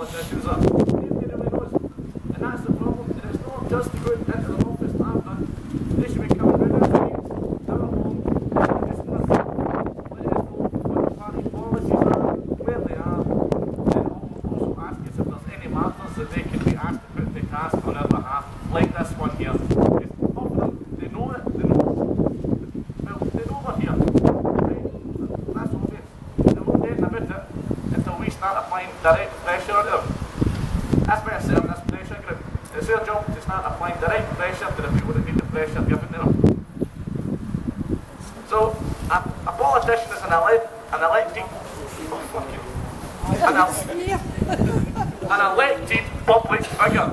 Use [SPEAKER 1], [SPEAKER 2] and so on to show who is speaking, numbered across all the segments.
[SPEAKER 1] politicians are. Nobody really knows. And that's the problem. And it's not just going into the office that I've done. They should be coming round our streets, our home, asking us, letting us know what the party policies are, where they are, and also ask us if there's any matters that they can be asked to put the cast on our behalf, like this one here. Because often they know it, they know we're here. Right? That's obvious. They won't do anything about it until we start applying direct pressure on them. That's why I set up this pressure group. It's their job to start applying direct pressure to the people that need the pressure given to them. So, a politician is an elected public figure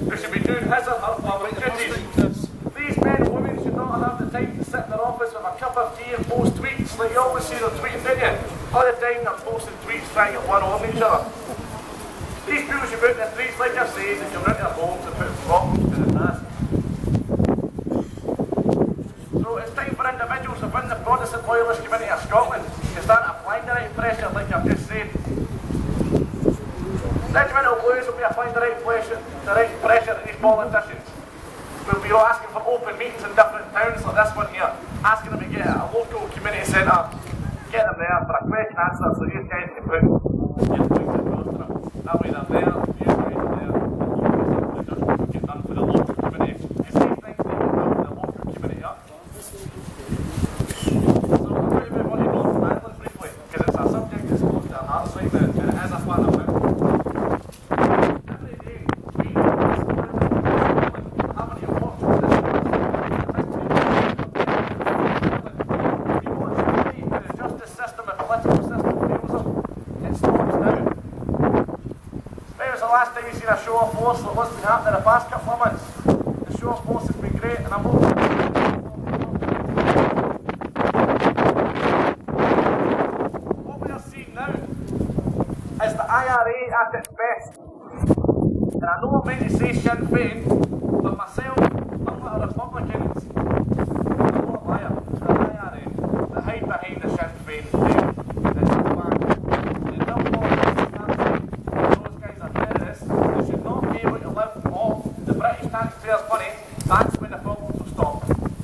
[SPEAKER 1] who should be doing his or her public duties. These men and women should not have the time to sit in their office with a cup of tea and post tweets like you always see them tweeting, don't you? All the time they're posting tweets trying to get one over each other. These people should be out in the streets, like I say, they come round their homes and put problems to the task. So it's time for individuals within the Protestant Loyalist community of Scotland to start applying the right pressure, like I've just said. Regimental Blues will be applying the right pressure to these politicians. We'll be asking for open meetings in different towns like this one here, asking them to get a local community centre, get them there for a question answer so these guys can put their points across to them. That way they're there, you guys are there, and you guys are get done for the local community. It's these things that you can do for the local community up. So I'm going to move on to Northern Ireland briefly, because it's a subject that's close to our hearts right now, and it is a part of it. Every day, we haven't even watched this. We watch the justice system and political system fails them. It stops now. When was the last time you seen a show of force like what's been happening in the past couple of months? The show of force has been great, and I'm hoping. What we are seeing now is the IRA at its best. And I know I'm meant to say Sinn Féin, but myself, I'm not a Republican. I'm not a liar. It's the IRA that hide behind the Sinn Féin thing. That's a fact. And therefore, those guys are terrorists. They should not be able to live off the British taxpayers' money. That's when the problems will stop.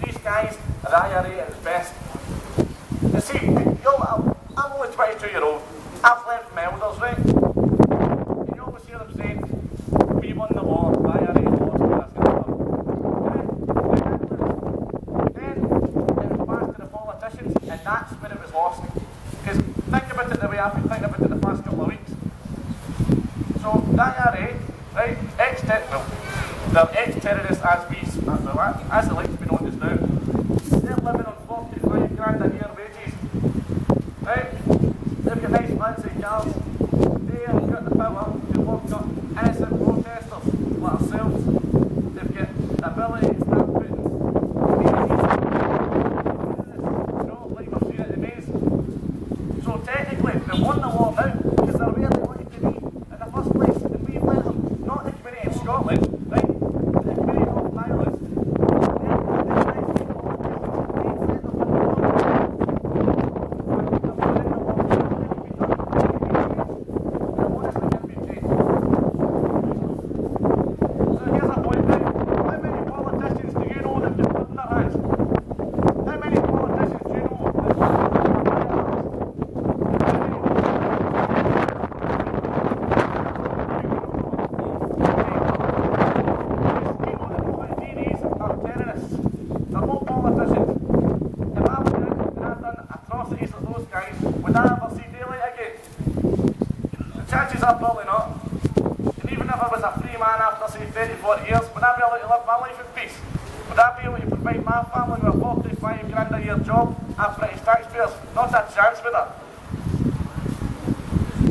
[SPEAKER 1] These guys are the IRA at its best. You see, I'm only 22-year-old. I've left from elders, right? And you always hear them saying, we won the war, the IRA lost, and that's going to happen. Then it was back to the politicians, and that's when it was lost. Because think about it the way I've been thinking about it the past couple of weeks. So the IRA, right, they're ex-terrorists as they like to be known as now. They're living on 45 grand a year wages. Right? They've got nice fancy cars. They have got the power to lock up innocent protesters like ourselves. They've got the ability to start putting like we're seeing at the maze. So technically, they won the war now because they're where they wanted to be in the first place. And we've let them, not the community of Scotland, right? The community of Northern Ireland. Chances are probably not. And even if I was a free man after say 30, 40 years, would I be able to live my life in peace? Would I be able to provide my family with a 45 grand a year job at British taxpayers? Not a chance with that.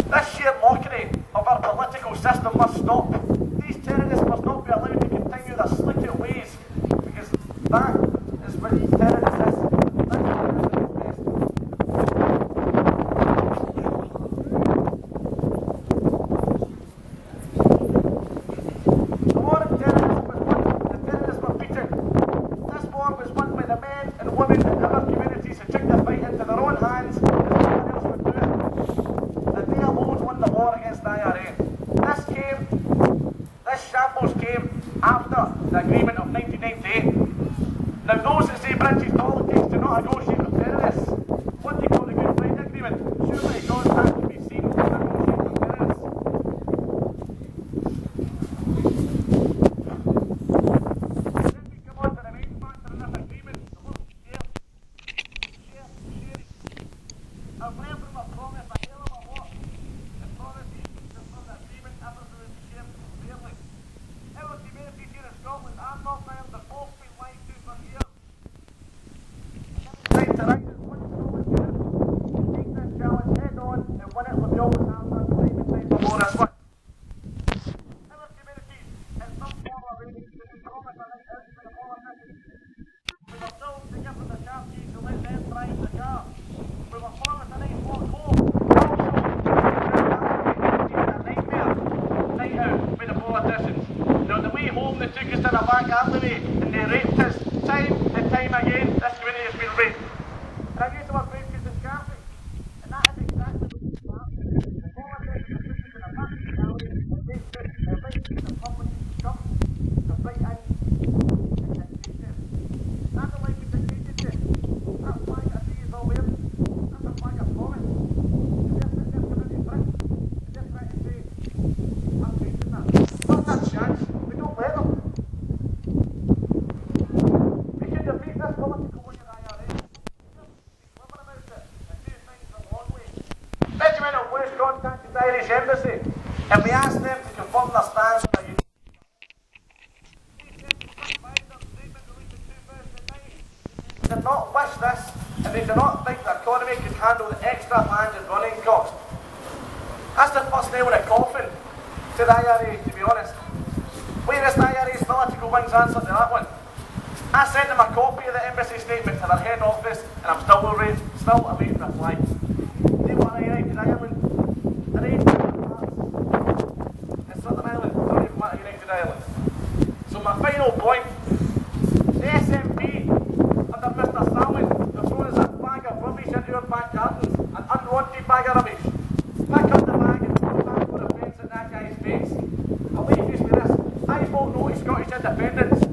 [SPEAKER 1] This sheer mockery of our political system must stop. These terrorists must not be allowed to continue their slick ways, because that is what these terrorists is. This shambles came after the agreement of 1998. Now those that say British politics do not negotiate with terrorists, what they call the Good Friday Agreement, surely God that can be seen as negotiating with terrorists. Then we come on to the main factor in this agreement, the word share. I've learned from a promise a hell of a lot. The promise from the agreement everything will be shared fairly. Our communities here in Scotland and Northern Ireland have both been lied to for years. Right to right is one Scotland here. Take this challenge head on and win it with the always have done time and time before this one. Our communities, in some form or way, promise a night out for the politicians. We were told to give them the car keys to let them drive the car. We were promised a nice walk home. Night out with the politicians. Now on the way home they took us to the back alleyway and they raped us time and time again. This community has been raped. And I use the word rape because it's graphic. And that is exactly what is happening. The politicians are took us to the back alleyway and raped us. They're right into the public scum. They're right in and dictated. That's the life we dictated to. That flag I see is all there. That's a flag of promise. And they're sitting there giving it Britain. And they're trying to say, I'm changing that. What's that chance? We don't let them. We should defeat this political wicked IRA. Be clever about it and do things the long way. Regimental Blues contacted the Irish Embassy and we asked them to confirm their stance on the Union. They did not wish this and they do not think the economy could handle the extra land and running cost. That's the first nail in the coffin to the IRA, to be honest. Where is the IRA's political wing's answer to that one? I sent them a copy of the embassy statement to their head office and I'm still awaiting a reply. They want a United Ireland. They're in Southern Ireland. They don't even want a United Ireland. So my final point, the SNP under Mr Salmon have thrown us a bag of rubbish into our back gardens, an unwanted bag of rubbish. Pick up the bag and throw that for offence at that guy's face. I'll leave you with this. I vote no to Scottish independence.